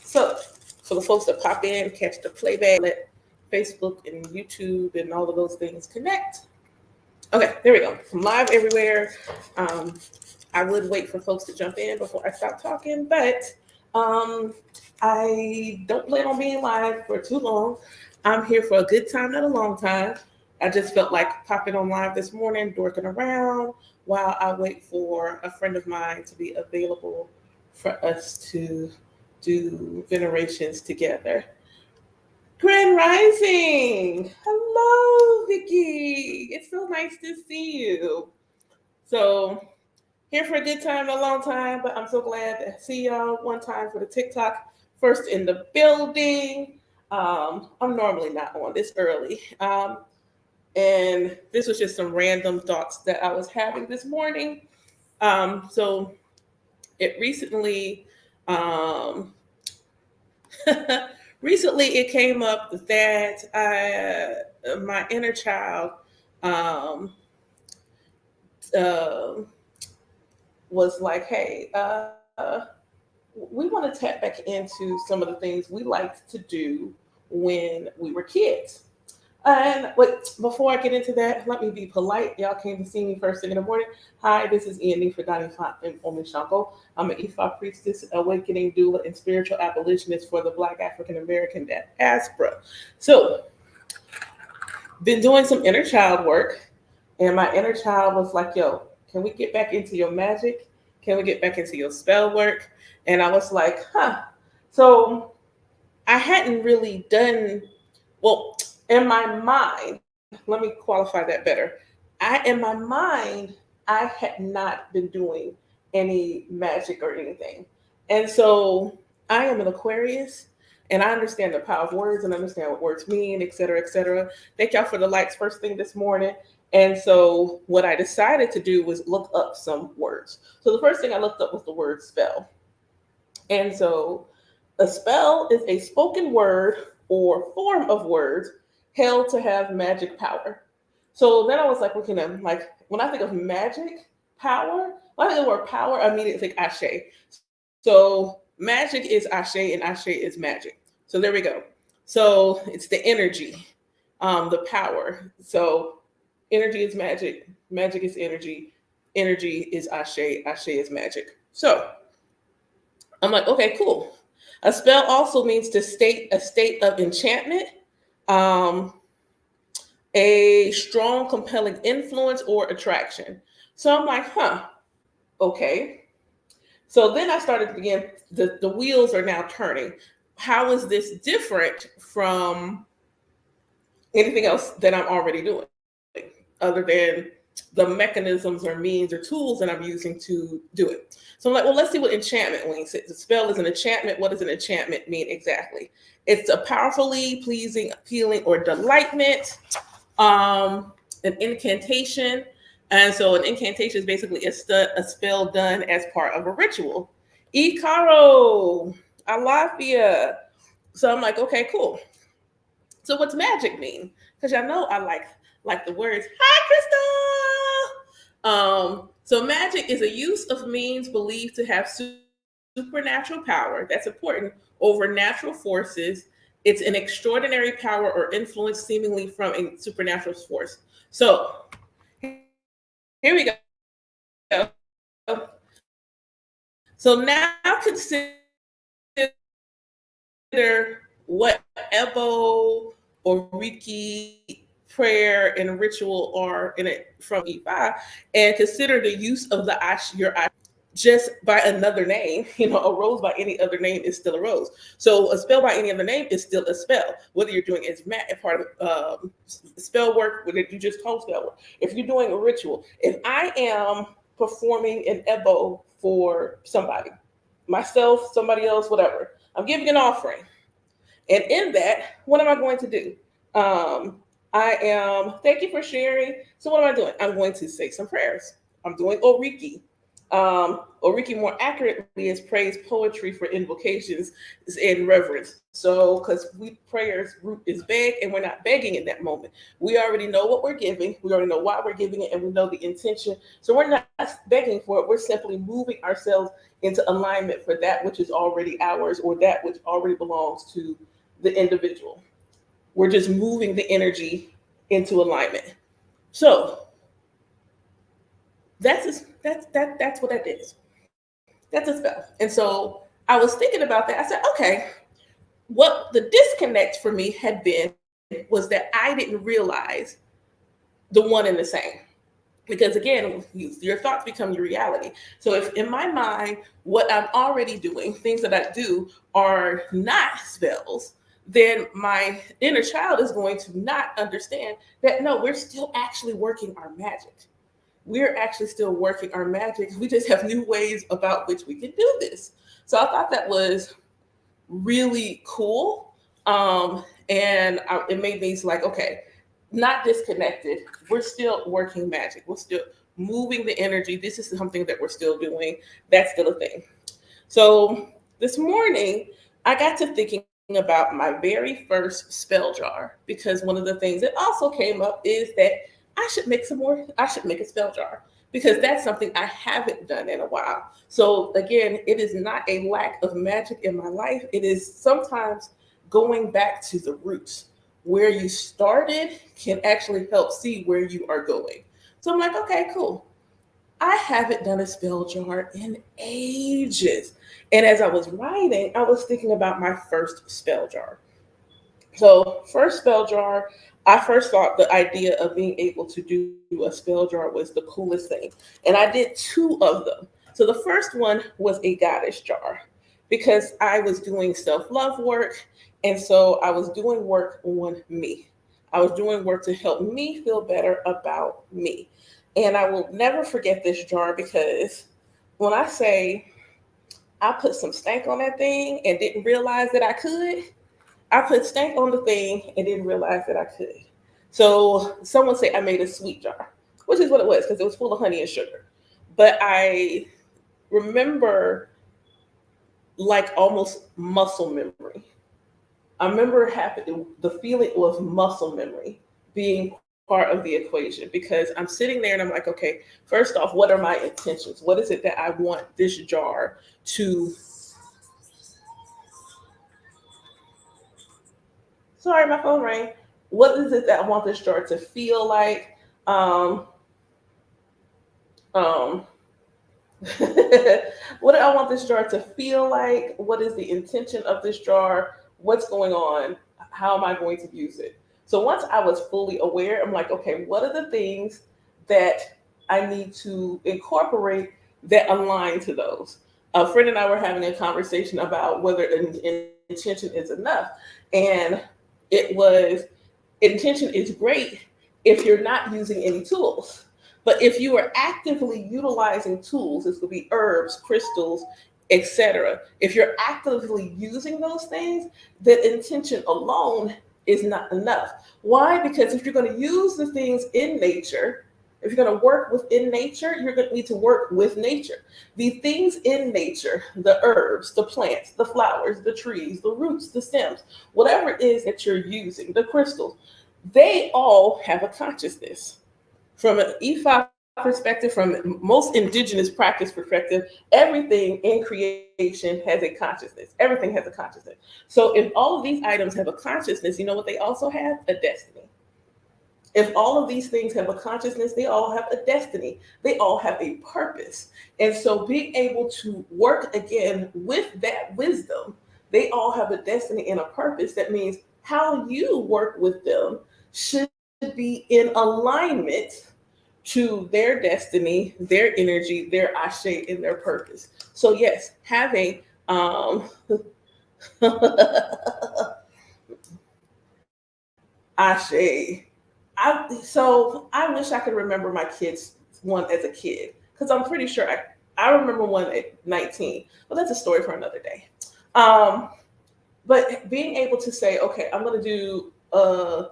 So, for the folks that pop in, catch the playback, let Facebook and YouTube and all of those things connect. Okay, there we go. I'm live everywhere. Um, I would wait for folks to jump in before I stop talking, but um, I don't plan on being live for too long. I'm here for a good time, not a long time. I just felt like popping on live this morning, dorking around while I wait for a friend of mine to be available for us to do venerations together. Grand Rising! Hello, Vicky! It's so nice to see you. So, here for a good time, a long time, but I'm so glad to see y'all one time for the TikTok. First in the building. I'm normally not on this early. And this was just some random thoughts that I was having this morning. So it recently, um, recently it came up that my inner child um, uh, was like, hey, we want to tap back into some of the things we liked to do when we were kids. And wait, before I get into that, let me be polite. Y'all came to see me first thing in the morning. Hi, this is Ian Nifredani Omishanko. I'm an Ifa priestess, awakening doula, and spiritual abolitionist for the Black African American diaspora. So, been doing some inner child work, and my inner child was like, yo, can we get back into your magic? Can we get back into your spell work? And I was like, huh. So I hadn't really done, well, in my mind, let me qualify that better. In my mind, I had not been doing any magic or anything. And so I am an Aquarius and I understand the power of words and understand what words mean, et cetera, et cetera. Thank y'all for the likes first thing this morning. And so what I decided to do was look up some words. So the first thing I looked up was the word spell. And so a spell is a spoken word or form of words held to have magic power. So then I was like looking at like when I think of magic power, when I think of the word power, I immediately think Ashe. So magic is Ashe and Ashe is magic. So there we go. So it's the energy, the power. So energy is magic, magic is energy, energy is Ashe, Ashe is magic. So I'm like, okay, cool. A spell also means to state a state of enchantment, um, a strong, compelling influence or attraction. So I'm like, huh, okay. So then I started to begin, the wheels are now turning. How is this different from anything else that I'm already doing, other than the mechanisms or means or tools that I'm using to do it? So I'm like, well, let's see what enchantment means. The spell is an enchantment. What does an enchantment mean exactly? It's a powerfully pleasing, appealing, or delightment, an incantation. And so an incantation is basically a spell done as part of a ritual. Ikaro, Alafia. So I'm like, okay, cool. So what's magic mean? Because y'all know I like the words. Hi, Crystal. So magic is a use of means believed to have supernatural power. That's important over natural forces. It's an extraordinary power or influence seemingly from a supernatural force. So here we go. So now consider what Ebo or Reiki prayer and ritual are in it from E5, and consider the use of your just by another name. A rose by any other name is still a rose. So a spell by any other name is still a spell. Whether you're doing as part of spell work, whether you just told spell work, if you're doing a ritual, if I am performing an ebo for somebody, myself, somebody else, whatever, I'm giving an offering. And in that, what am I going to do? Thank you for sharing. So what am I doing? I'm going to say some prayers. I'm doing Oriki. Or Ricky more accurately is praise poetry for invocations and reverence. So, because we prayers root is beg, and we're not begging in that moment. We already know what we're giving. We already know why we're giving it, and we know the intention. So we're not begging for it. We're simply moving ourselves into alignment for that which is already ours, or that which already belongs to the individual. We're just moving the energy into alignment. So that's what that is. That's a spell. And so I was thinking about that. I said, okay, what the disconnect for me had been was that I didn't realize the one and the same. Because again, your thoughts become your reality. So if in my mind, what I'm already doing, things that I do are not spells, then my inner child is going to not understand that no, we're still actually working our magic. We're actually still working our magic. We just have new ways about which we can do this. So I thought that was really cool. It made me like, okay, not disconnected. We're still working magic. We're still moving the energy. This is something that we're still doing. That's still a thing. So this morning, I got to thinking about my very first spell jar, because one of the things that also came up is that I should make some more. I should make a spell jar, because that's something I haven't done in a while. So again, it is not a lack of magic in my life. It is sometimes going back to the roots. Where you started can actually help see where you are going. So I'm like, okay, cool. I haven't done a spell jar in ages. And as I was writing, I was thinking about my first spell jar. So, first spell jar, I first thought the idea of being able to do a spell jar was the coolest thing. And I did two of them. So, the first one was a goddess jar, because I was doing self love work. And so I was doing work on me. I was doing work to help me feel better about me. And I will never forget this jar, because when I say I put some stank on that thing and didn't realize that I could, I put stank on the thing and didn't realize that I could. So someone say I made a sweet jar, which is what it was, because it was full of honey and sugar. But I remember like almost muscle memory. I remember having the feeling was muscle memory being part of the equation, because I'm sitting there and I'm like, okay, first off, what are my intentions? What is it that I want this jar to? Sorry, my phone rang. What is it that I want this jar to feel like? Um, um, what do I want this jar to feel like? What is the intention of this jar? What's going on? How am I going to use it? So once I was fully aware, I'm like, okay, what are the things that I need to incorporate that align to those? A friend and I were having a conversation about whether intention is enough. And it was, intention is great if you're not using any tools. But if you are actively utilizing tools, this could be herbs, crystals, etc. If you're actively using those things, then intention alone is not enough. Why? Because if you're going to use the things in nature, if you're going to work within nature, you're going to need to work with nature. The things in nature, the herbs, the plants, the flowers, the trees, the roots, the stems, whatever it is that you're using, the crystals, they all have a consciousness. From an EFI perspective, from most indigenous practice perspective, everything in creation has a consciousness. Everything has a consciousness. So if all of these items have a consciousness, you know what they also have? A destiny. If all of these things have a consciousness, they all have a destiny. They all have a purpose. And so being able to work again with that wisdom, they all have a destiny and a purpose. That means how you work with them should be in alignment to their destiny, their energy, their ashe, and their purpose. So yes, having ashe. I wish I could remember my kids one as a kid, because I'm pretty sure I remember one at 19. But that's a story for another day. Um, but being able to say, okay, I'm going to do a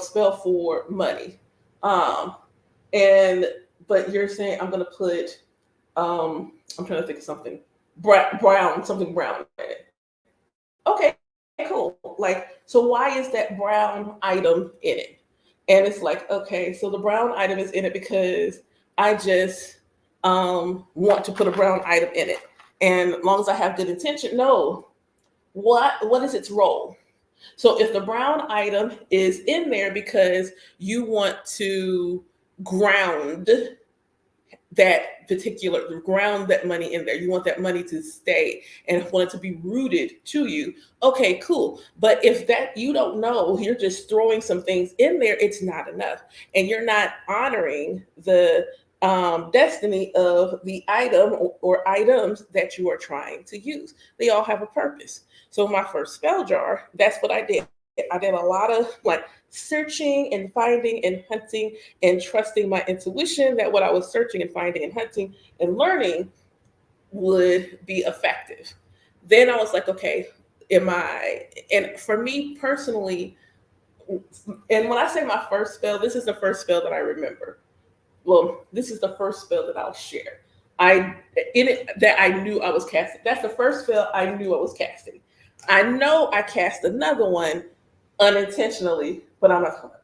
spell for money, um, and but you're saying I'm going to put I'm trying to think of something brown, something brown in it. Okay, cool. Like, so why is that brown item in it? And it's like, okay, so the brown item is in it because I just want to put a brown item in it. And as long as I have good intention, no. What is its role? So if the brown item is in there because you want to ground that particular ground that money in there. You want that money to stay and want it to be rooted to you. Okay, cool. But if that you don't know, you're just throwing some things in there, it's not enough. And you're not honoring the destiny of the item or items that you are trying to use. They all have a purpose. So my first spell jar, that's what I did. I did a lot of like searching and finding and hunting and trusting my intuition that what I was searching and finding and hunting and learning would be effective. Then I was like, okay, am I, and for me personally, and when I say my first spell, this is the first spell that I remember. Well, this is the first spell that I'll share. I in it that I knew I was casting. That's the first spell I knew I was casting. I know I cast another one unintentionally, but I'm not.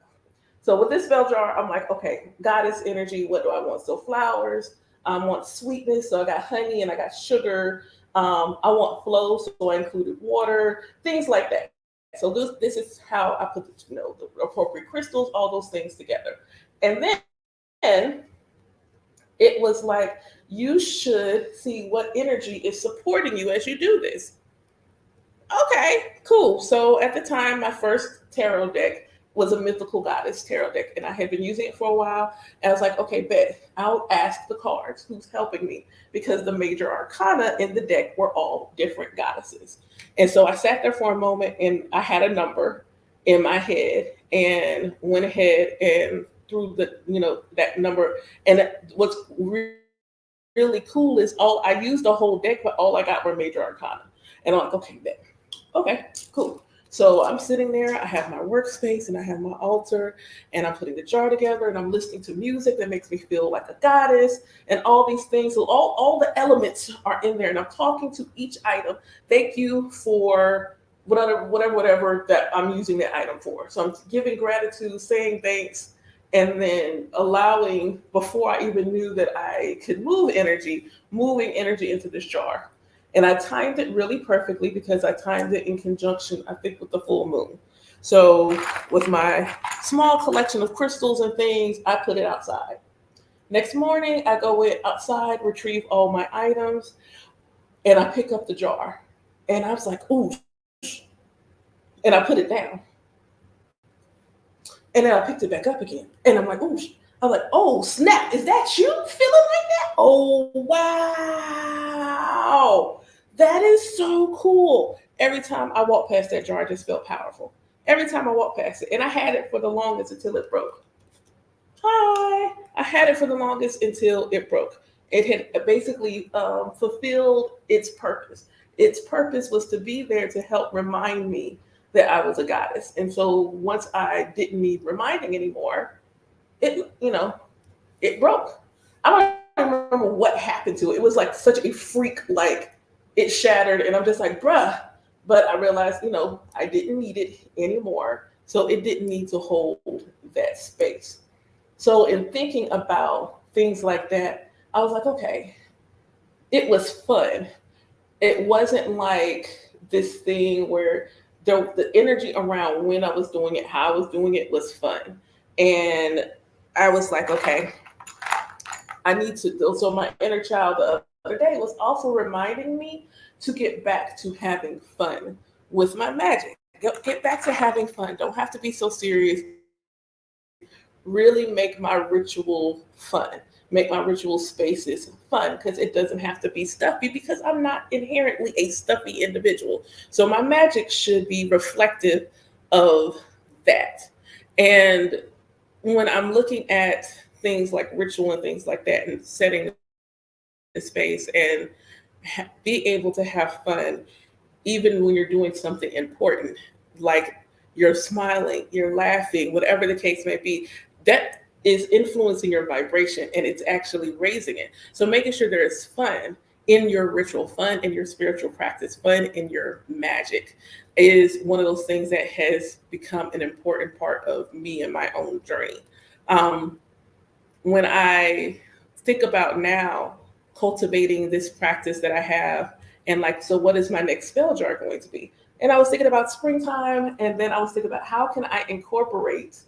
So with this spell jar, I'm like, okay, goddess energy. What do I want? So flowers. I want sweetness. So I got honey and I got sugar. I want flow. So I included water, things like that. So this is how I put the appropriate crystals, all those things together. And then it was like you should see what energy is supporting you as you do this. Okay, cool. So at the time, my first tarot deck was a mythical goddess tarot deck, and I had been using it for a while. And I was like, okay, bet I'll ask the cards who's helping me because the major arcana in the deck were all different goddesses. And so I sat there for a moment, and I had a number in my head, and went ahead and threw that number. And what's really cool is all I used the whole deck, but all I got were major arcana. And I'm like, okay, bet. Okay, cool. So I'm sitting there, I have my workspace and I have my altar, and I'm putting the jar together and I'm listening to music that makes me feel like a goddess and all these things. So all the elements are in there, and I'm talking to each item. Thank you for whatever that I'm using that item for. So I'm giving gratitude, saying thanks, and then allowing, before I even knew that I could moving energy into this jar. And I timed it really perfectly because I timed it in conjunction, I think, with the full moon. So with my small collection of crystals and things, I put it outside. Next morning, I go outside, retrieve all my items, and I pick up the jar. And I was like, ooh, and I put it down. And then I picked it back up again. And I'm like, ooh, I'm like, oh, snap, is that you feeling like that? Oh, wow. That is so cool. Every time I walked past that jar, I just felt powerful. Every time I walked past it. And I had it for the longest until it broke. Hi. I had it for the longest until it broke. It had basically fulfilled its purpose. Its purpose was to be there to help remind me that I was a goddess. And so once I didn't need reminding anymore, it broke. I don't remember what happened to it. It was like such a freak, like it shattered, and I'm just like, bruh. But I realized, I didn't need it anymore. So it didn't need to hold that space. So in thinking about things like that, I was like, okay, it was fun. It wasn't like this thing where the energy around when I was doing it, how I was doing it was fun. And I was like, okay, I need to. So my inner child the other day was also reminding me to get back to having fun with my magic. Get back to having fun. Don't have to be so serious. Really make my ritual fun. Make my ritual spaces fun, because it doesn't have to be stuffy, because I'm not inherently a stuffy individual. So my magic should be reflective of that. And when I'm looking at things like ritual and things like that and setting the space and be able to have fun, even when you're doing something important, like you're smiling, you're laughing, whatever the case may be, that is influencing your vibration and it's actually raising it. So making sure there is fun in your ritual, fun in your spiritual practice, fun in your magic is one of those things that has become an important part of me and my own journey. Um, when I think about now cultivating this practice that I have, and like, so what is my next spell jar going to be? And I was thinking about springtime, and then I was thinking about how can I incorporate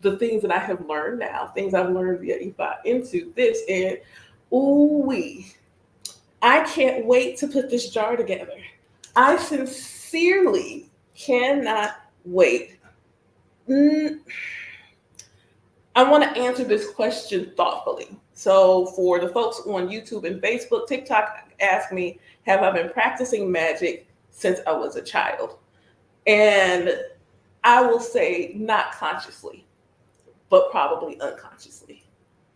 the things that I have learned now, things I've learned via IFA into this. And ooh wee, I can't wait to put this jar together. I sincerely cannot wait. Mm, I want to answer this question thoughtfully. So, for the folks on YouTube and Facebook, TikTok asked me, have I been practicing magic since I was a child? And I will say, not consciously, but probably unconsciously.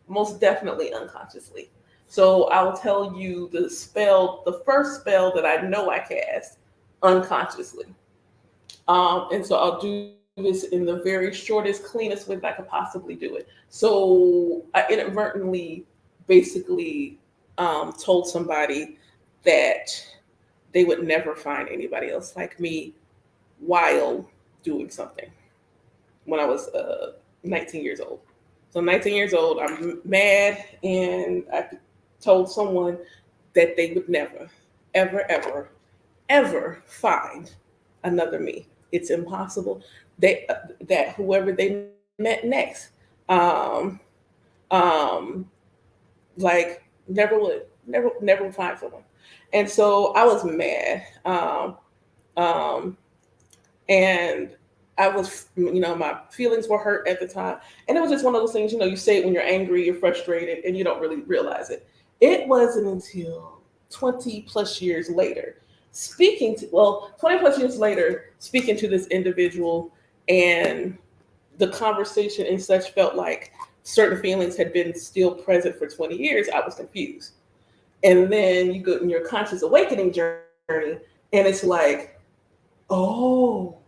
Most definitely unconsciously. So, I'll tell you the first spell that I know I cast unconsciously. And so I'll do this in the very shortest, cleanest way that I could possibly do it. So I inadvertently basically told somebody that they would never find anybody else like me while doing something when I was 19 years old. So 19 years old, I'm mad, and I told someone that they would never, ever, ever, ever find another me. It's impossible. That whoever they met next, um, um, like never would find someone. And so I was mad, um, and I was, my feelings were hurt at the time, and it was just one of those things. You say it when you're angry, you're frustrated, and you don't really realize it. It wasn't until 20 plus years later, 20 plus years later, speaking to this individual, and the conversation and such felt like certain feelings had been still present for 20 years. I was confused. And then you go in your conscious awakening journey, and it's like, oh,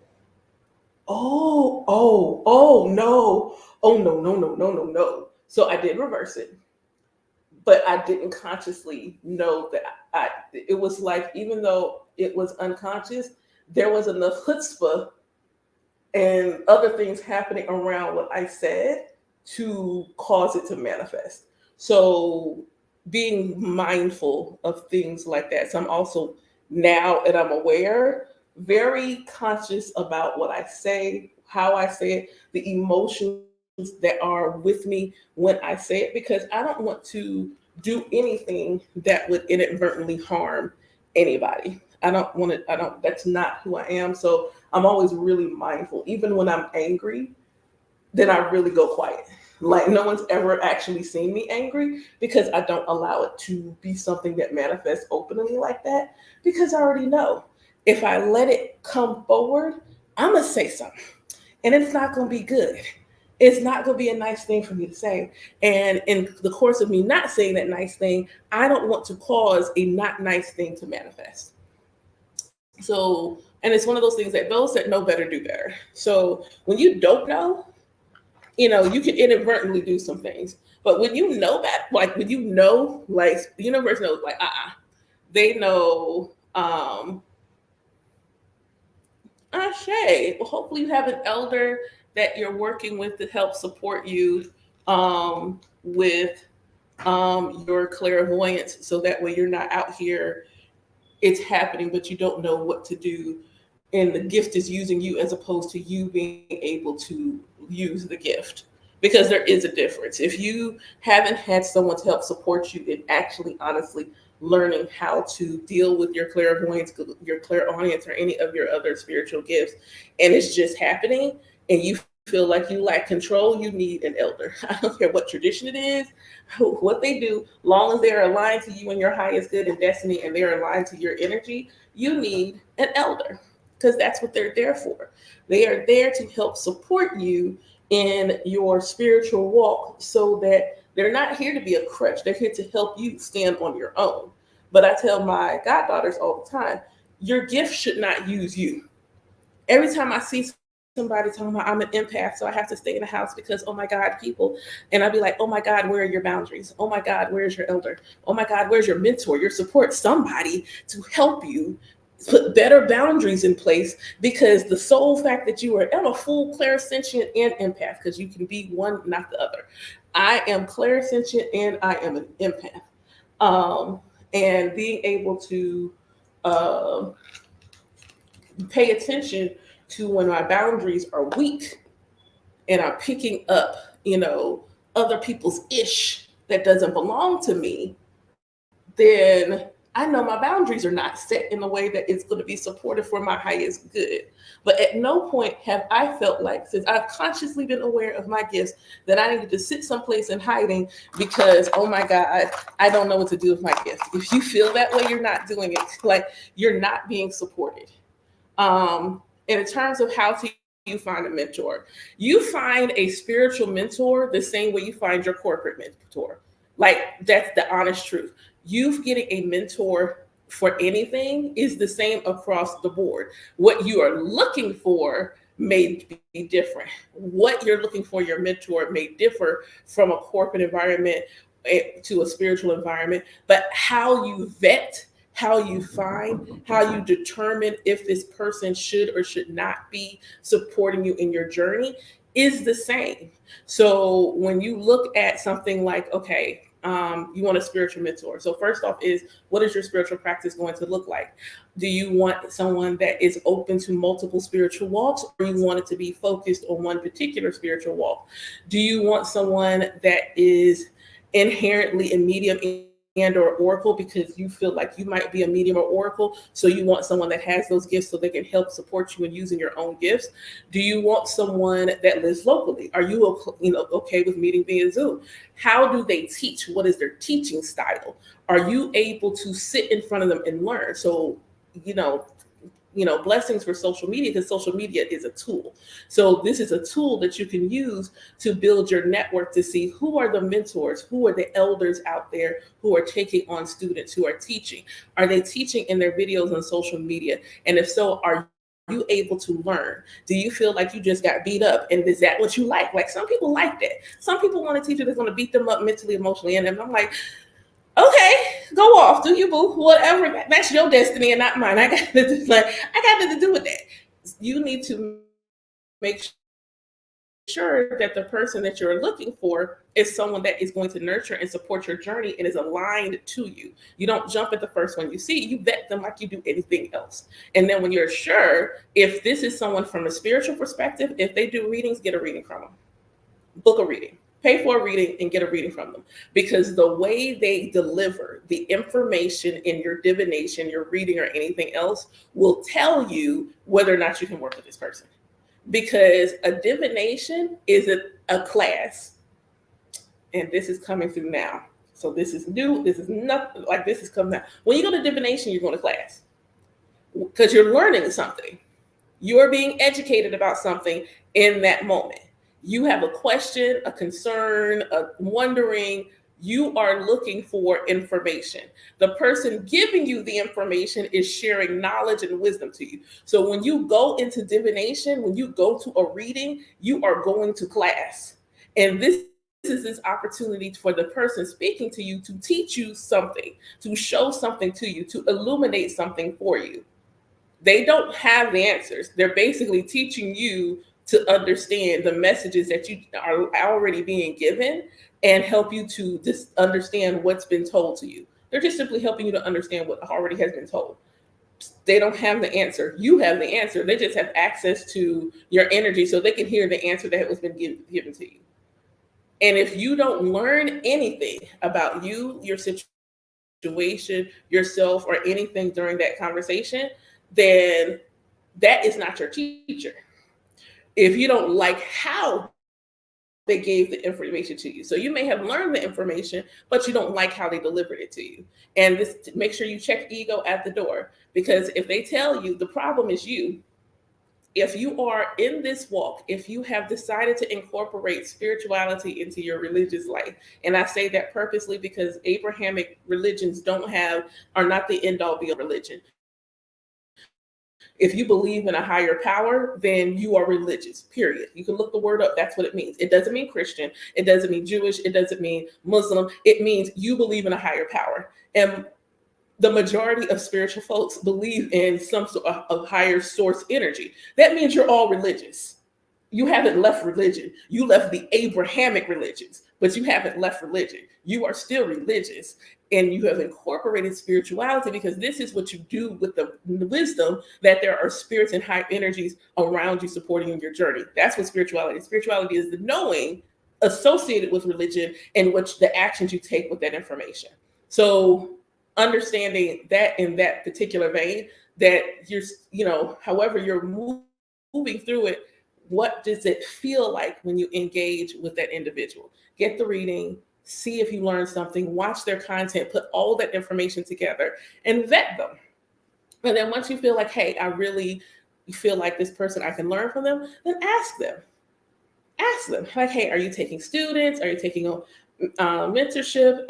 oh, no. Oh, no, no, no, no, no, no. So I did reverse it, but I didn't consciously know that it was like, even though it was unconscious, there was enough chutzpah and other things happening around what I said to cause it to manifest. So being mindful of things like that. So I'm also, now that I'm aware, very conscious about what I say, how I say it, the emotions that are with me when I say it, because I don't want to do anything that would inadvertently harm anybody. I don't want to, that's not who I am. So I'm always really mindful. Even when I'm angry, then I really go quiet. Like, no one's ever actually seen me angry, because I don't allow it to be something that manifests openly like that, because I already know if I let it come forward, I'm going to say something, and it's not going to be good. It's not going to be a nice thing for me to say. And in the course of me not saying that nice thing, I don't want to cause a not nice thing to manifest. So, and it's one of those things that those that know better do better. So when you don't know, you can inadvertently do some things. But when you know that, like when like the universe knows, like, they know, Shay, well, hopefully you have an elder that you're working with to help support you with your clairvoyance, so that way you're not out here, it's happening, but you don't know what to do. And the gift is using you as opposed to you being able to use the gift. Because there is a difference. If you haven't had someone to help support you in actually, honestly learning how to deal with your clairvoyance, your clairaudience, or any of your other spiritual gifts, and it's just happening, and you feel like you lack control, you need an elder. I don't care what tradition it is, what they do, long as they're aligned to you and your highest good and destiny, and they're aligned to your energy, you need an elder, because that's what they're there for. They are there to help support you in your spiritual walk, so that they're not here to be a crutch. They're here to help you stand on your own. But I tell my goddaughters all the time, your gift should not use you. Every time I see somebody talking about I'm an empath, so I have to stay in the house because, oh my God, people. And I'd be like, oh my God, where are your boundaries? Oh my God, where's your elder? Oh my God, where's your mentor, your support, somebody to help you put better boundaries in place, because the sole fact that you are, I'm a full clairsentient and empath, because you can be one, not the other. I am clairsentient and I am an empath. Um, and being able to uh, pay attention to when my boundaries are weak and I'm picking up, other people's ish that doesn't belong to me, then I know my boundaries are not set in a way that it's going to be supportive for my highest good. But at no point have I felt like, since I've consciously been aware of my gifts, that I needed to sit someplace in hiding because, oh my God, I don't know what to do with my gift. If you feel that way, you're not doing it. Like, you're not being supported. And in terms of how to you find a mentor, you find a spiritual mentor the same way you find your corporate mentor. Like, that's the honest truth. You getting a mentor for anything is the same across the board. What you are looking for may be different. What you're looking for your mentor may differ from a corporate environment to a spiritual environment, but how you vet, how you find, how you determine if this person should or should not be supporting you in your journey is the same. So when you look at something like, okay, you want a spiritual mentor. So first off is, what is your spiritual practice going to look like? Do you want someone that is open to multiple spiritual walks, or you want it to be focused on one particular spiritual walk? Do you want someone that is inherently a medium and or oracle, because you feel like you might be a medium or oracle, so you want someone that has those gifts so they can help support you in using your own gifts? Do you want someone that lives locally? Are you okay with meeting via Zoom? How do they teach? What is their teaching style? Are you able to sit in front of them and learn? So, blessings for social media, because social media is a tool. So this is a tool that you can use to build your network, to see who are the mentors, who are the elders out there who are taking on students, who are teaching. Are they teaching in their videos on social media? And if so, are you able to learn? Do you feel like you just got beat up? And is that what you like? Like, some people like that. Some people want a teacher that's going to beat them up mentally, emotionally. And I'm like, okay, go off, do you, boo? Whatever, that's your destiny and not mine. I got nothing to do with that. You need to make sure that the person that you're looking for is someone that is going to nurture and support your journey and is aligned to you. You don't jump at the first one you see. You vet them like you do anything else. And then when you're sure if this is someone from a spiritual perspective, if they do readings, get a reading from them. Book a reading. Pay for a reading and get a reading from them, because the way they deliver the information in your divination, your reading, or anything else will tell you whether or not you can work with this person. Because a divination is a class, and this is coming through now. So this is new. This is nothing like this is coming out. When you go to divination, you're going to class because you're learning something. You're being educated about something in that moment. You have a question, a concern, a wondering. You are looking for information. The person giving you the information is sharing knowledge and wisdom to you. So when you go into divination, when you go to a reading, you are going to class. And this is this opportunity for the person speaking to you to teach you something, to show something to you, to illuminate something for you. They don't have the answers. They're basically teaching you to understand the messages that you are already being given and help you to just understand what's been told to you. They're just simply helping you to understand what already has been told. They don't have the answer. You have the answer. They just have access to your energy so they can hear the answer that has been given to you. And if you don't learn anything about you, your situation, yourself, or anything during that conversation, then that is not your teacher. If you don't like how they gave the information to you. So you may have learned the information, but you don't like how they delivered it to you. And this, make sure you check ego at the door, because if they tell you the problem is you, if you are in this walk, if you have decided to incorporate spirituality into your religious life, and I say that purposely because Abrahamic religions are not the end all be all religion. If you believe in a higher power, then you are religious, period. You can look the word up. That's what it means. It doesn't mean Christian. It doesn't mean Jewish. It doesn't mean Muslim. It means you believe in a higher power. And the majority of spiritual folks believe in some sort of higher source energy. That means you're all religious. You haven't left religion. You left the Abrahamic religions, but you haven't left religion. You are still religious, and you have incorporated spirituality because this is what you do with the wisdom that there are spirits and high energies around you supporting in your journey. That's what spirituality is. Spirituality is the knowing associated with religion and which the actions you take with that information. So understanding that in that particular vein, that you're, however you're moving through it, what does it feel like when you engage with that individual? Get the reading, see if you learn something, watch their content, put all that information together and vet them. And then once you feel like, hey, I really feel like this person, I can learn from them, then ask them. Ask them, like, hey, are you taking students? Are you taking a mentorship?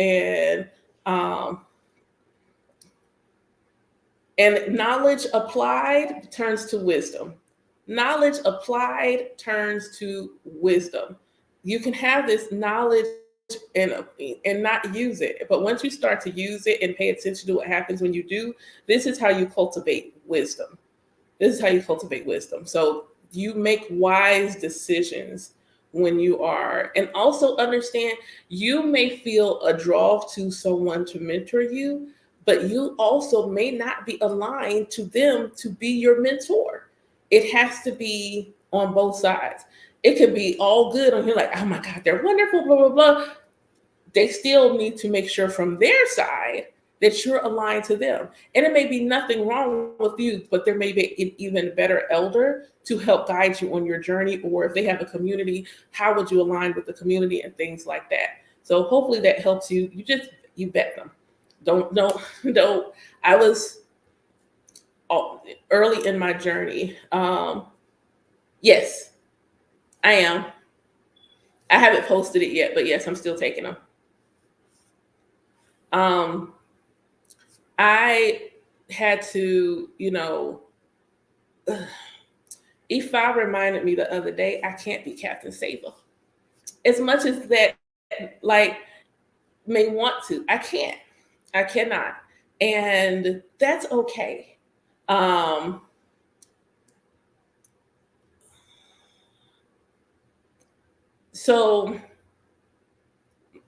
And knowledge applied turns to wisdom. Knowledge applied turns to wisdom. You can have this knowledge and not use it, but once you start to use it and pay attention to what happens when you do, this is how you cultivate wisdom. This is how you cultivate wisdom. So you make wise decisions when you are, and also understand you may feel a draw to someone to mentor you, but you also may not be aligned to them to be your mentor. It has to be on both sides. It could be all good and you're like, oh my God, they're wonderful, blah, blah, blah. They still need to make sure from their side that you're aligned to them. And it may be nothing wrong with you, but there may be an even better elder to help guide you on your journey. Or if they have a community, how would you align with the community and things like that? So hopefully that helps you. You vet them. Don't. I was early in my journey. Yes, I am. I haven't posted it yet, but yes, I'm still taking them. I had to, E5 reminded me the other day, I can't be Captain Saver. As much as that, like, may want to, I can't. I cannot. And that's okay. So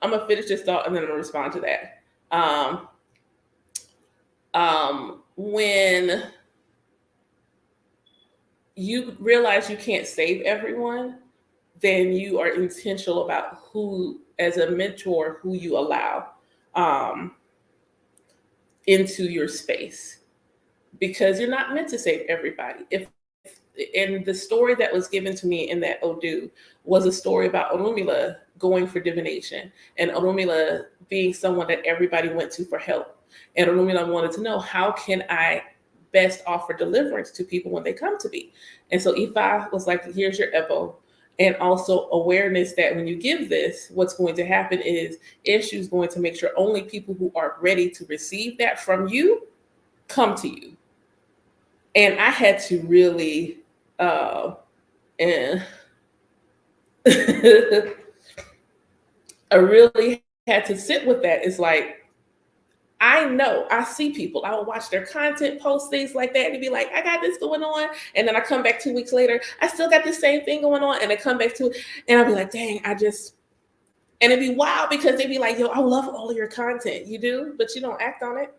I'm gonna finish this thought and then I'm gonna respond to that. When you realize you can't save everyone, then you are intentional about who, as a mentor, who you allow into your space, because you're not meant to save everybody. And the story that was given to me in that Odu was a story about Orunmila going for divination and Orunmila being someone that everybody went to for help. And Orunmila wanted to know, how can I best offer deliverance to people when they come to me? And so Ifa was like, here's your Ebo. And also awareness that when you give this, what's going to happen is Ishu's going to make sure only people who are ready to receive that from you come to you. And I had to really, I really had to sit with that. It's like, I know, I see people, I will watch their content, post things like that, and be like, I got this going on. And then I come back 2 weeks later, I still got the same thing going on. And I come back to it, and I'll be like, dang, and it'd be wild because they'd be like, yo, I love all of your content. You do, but you don't act on it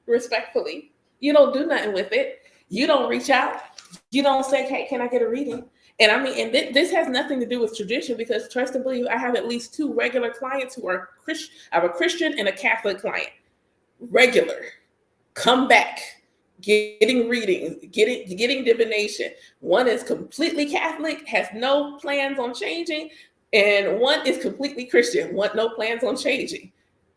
respectfully. You don't do nothing with it. You don't reach out. You don't say, hey, can I get a reading? And I mean, and this has nothing to do with tradition, because trust and believe, I have at least 2 regular clients who are Christian. I have a Christian and a Catholic client. Regular, come back, getting readings, getting divination. One is completely Catholic, has no plans on changing, and one is completely Christian, no plans on changing.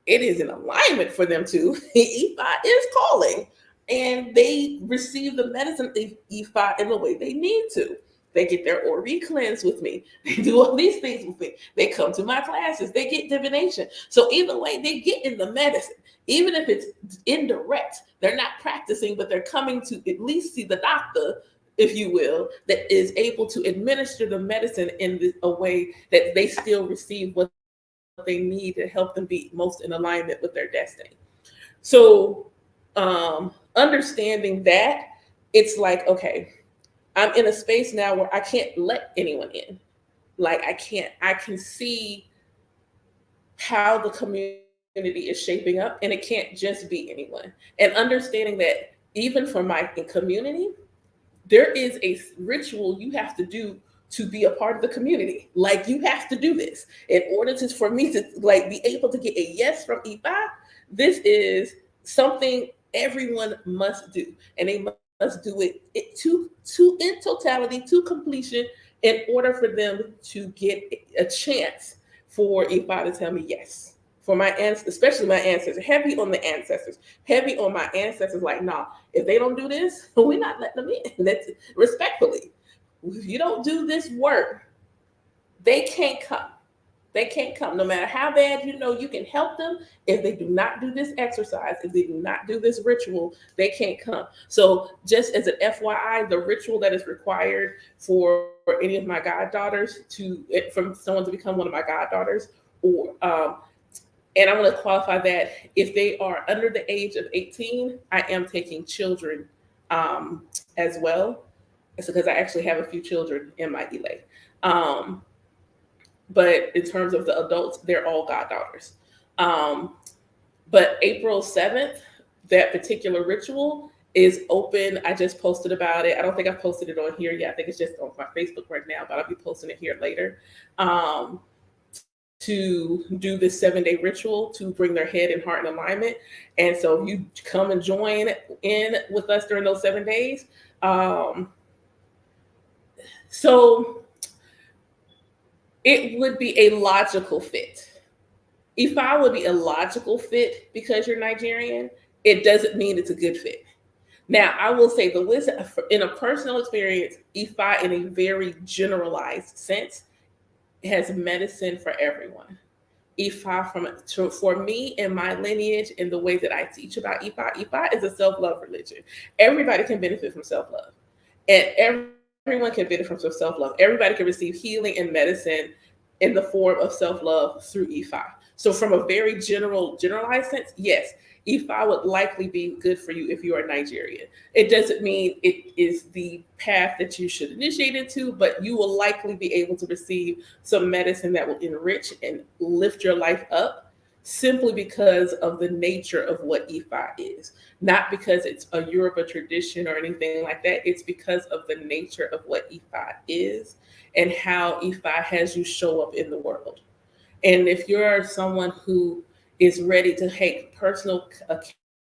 It is in alignment for them two. Ifa is calling, and they receive the medicine of Ifa in the way they need to. They get their Ori cleansed with me. They do all these things with me. They come to my classes. They get divination. So either way, they get in the medicine. even if it's indirect, they're not practicing, but they're coming to at least see the doctor, if you will, that is able to administer the medicine in a way that they still receive what they need to help them be most in alignment with their destiny. So, understanding that, it's like, okay, I'm in a space now where I can't let anyone in. Like, I can see how the community is shaping up, and it can't just be anyone. And understanding that even for my community, there is a ritual you have to do to be a part of the community. Like, you have to do this in order to for me to like be able to get a yes from Ifa. This is something everyone must do, and they must do it to in totality, to completion, in order for them to get a chance for Ifa to tell me yes. For my ancestors, especially my ancestors, heavy on the ancestors, heavy on my ancestors. Like, nah, if they don't do this, we're not letting them in. That's respectfully. If you don't do this work, they can't come. They can't come. No matter how bad you know you can help them, if they do not do this exercise, if they do not do this ritual, they can't come. So, just as an FYI, the ritual that is required for any of my godddaughters from someone to become one of my goddaughters, or and I want to qualify that if they are under the age of 18, I am taking children as well. It's because I actually have a few children in my Elay. Um, but in terms of the adults, they're all goddaughters. Um, but April 7th, that particular ritual is open. I just posted about it. I don't think I've posted it on here yet. I think it's just on my Facebook right now, but I'll be posting it here later. To do this 7-day ritual to bring their head and heart in alignment. And so if you come and join in with us during those 7 days. So it would be a logical fit. If I would be a logical fit because you're Nigerian, it doesn't mean it's a good fit. Now, I will say the wisdom in a personal experience, Ifa in a very generalized sense has medicine for everyone. Ifa for me and my lineage and the way that I teach about Ifa is a self-love religion. Everybody can benefit from self-love, and everyone can benefit from self-love. Everybody can receive healing and medicine in the form of self-love through Ifa. So from a very generalized sense, yes, Ifa would likely be good for you if you are Nigerian. It doesn't mean it is the path that you should initiate into, but you will likely be able to receive some medicine that will enrich and lift your life up simply because of the nature of what Ifa is. Not because it's a Yoruba tradition or anything like that. It's because of the nature of what Ifa is and how Ifa has you show up in the world. And if you're someone who is ready to take personal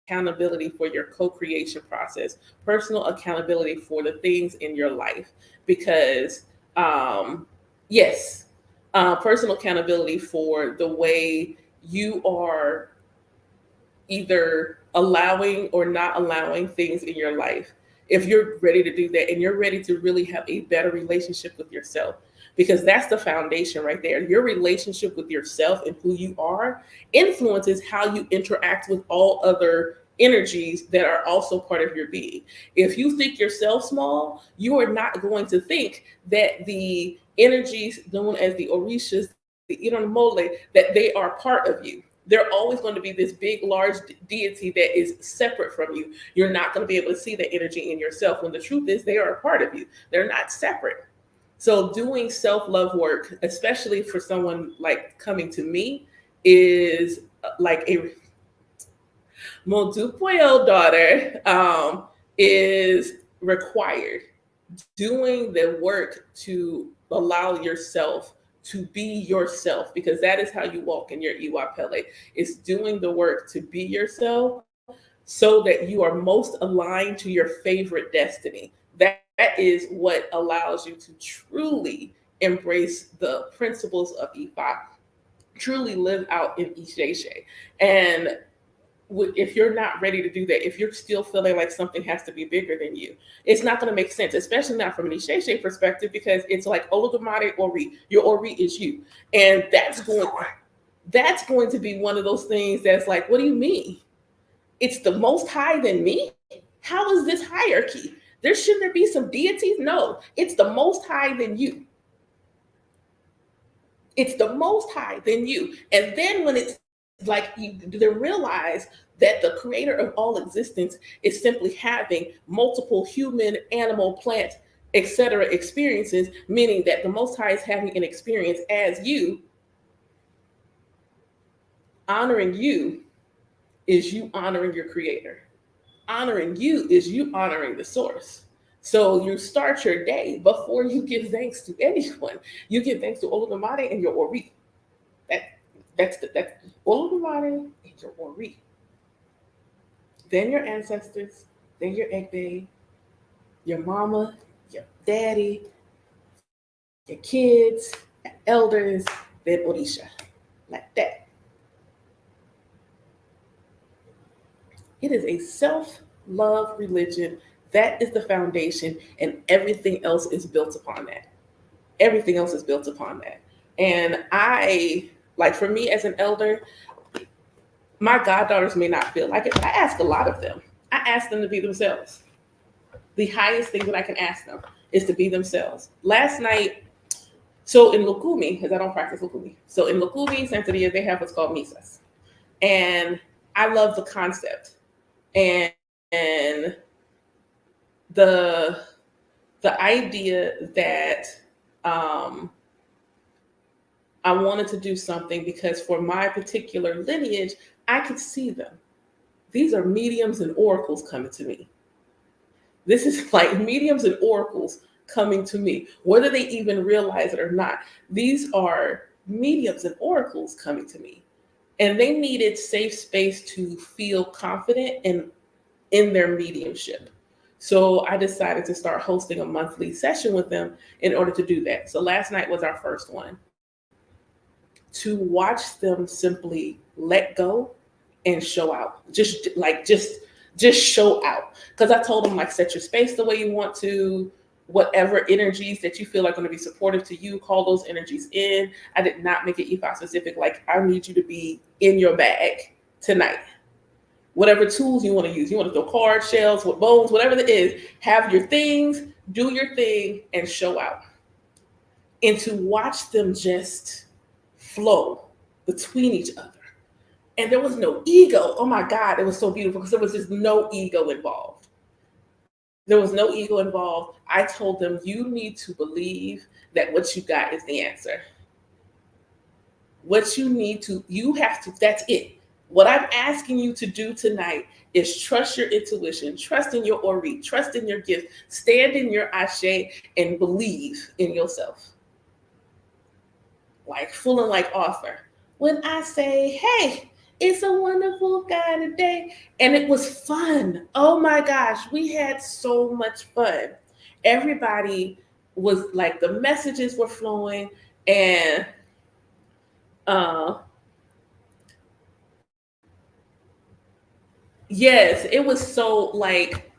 accountability for your co-creation process, personal accountability for the things in your life, because yes, personal accountability for the way you are either allowing or not allowing things in your life. If you're ready to do that and you're ready to really have a better relationship with yourself, because that's the foundation right there. Your relationship with yourself and who you are influences how you interact with all other energies that are also part of your being. If you think yourself small, you are not going to think that the energies known as the Orishas, the Iranomole, that they are part of you. They're always going to be this big, large deity that is separate from you. You're not going to be able to see that energy in yourself when the truth is they are a part of you. They're not separate. So doing self-love work, especially for someone like coming to me, is like a Modupoyo daughter is required. Doing the work to allow yourself to be yourself, because that is how you walk in your Iwa Pele. It's doing the work to be yourself so that you are most aligned to your favorite destiny. That is what allows you to truly embrace the principles of Ifa, truly live out in Isheshe. And if you're not ready to do that, if you're still feeling like something has to be bigger than you, it's not going to make sense, especially not from an Isheshe perspective, because it's like Olodomare Ori. Your Ori is you. And that's going to be one of those things that's like, what do you mean? It's the most high than me? How is this hierarchy? Shouldn't there be some deities? No, it's the most high than you. It's the most high than you. And then when it's like you then realize that the creator of all existence is simply having multiple human, animal, plant, etc. experiences, meaning that the most high is having an experience as you. Honoring you is you honoring your creator. Honoring you is you honoring the source. So you start your day before you give thanks to anyone. You give thanks to Olodumare and your Ori. That that's Olodumare and your Ori. Then your ancestors, then your Egbe, your mama, your daddy, your kids, your elders, then Orisha. Like that. It is a self love religion. That is the foundation, and everything else is built upon that. Everything else is built upon that. And like for me as an elder, my goddaughters may not feel like it, but I ask a lot of them. I ask them to be themselves. The highest thing that I can ask them is to be themselves. Last night, so in Lukumi, because I don't practice Lukumi, so in Lukumi, Santeria, they have what's called misas. And I love the concept. And the idea that um, I wanted to do something because for my particular lineage, I could see them. These are mediums and oracles coming to me. This is like mediums and oracles coming to me, whether they even realize it or not. These are mediums and oracles coming to me. And they needed safe space to feel confident in their mediumship. So I decided to start hosting a monthly session with them in order to do that. So last night was our first one. To watch them simply let go and show out. Just show out. Because I told them, like, set your space the way you want to. Whatever energies that you feel are going to be supportive to you, call those energies in. I did not make it EFOP specific. Like, I need you to be in your bag tonight. Whatever tools you want to use. You want to throw cards, shells, with bones, whatever it is. Have your things, do your thing, and show out. And to watch them just flow between each other. And there was no ego. Oh my God, it was so beautiful because there was just no ego involved. There was no ego involved. I told them, you need to believe that what you got is the answer. What you have to, that's it. What I'm asking you to do tonight is trust your intuition, trust in your Ori, trust in your gift, stand in your Ashe, and believe in yourself. Like full and like Arthur. When I say, hey, it's a wonderful kind of day. And it was fun. Oh my gosh, we had so much fun. Everybody was like, the messages were flowing. And uh, yes, it was so like,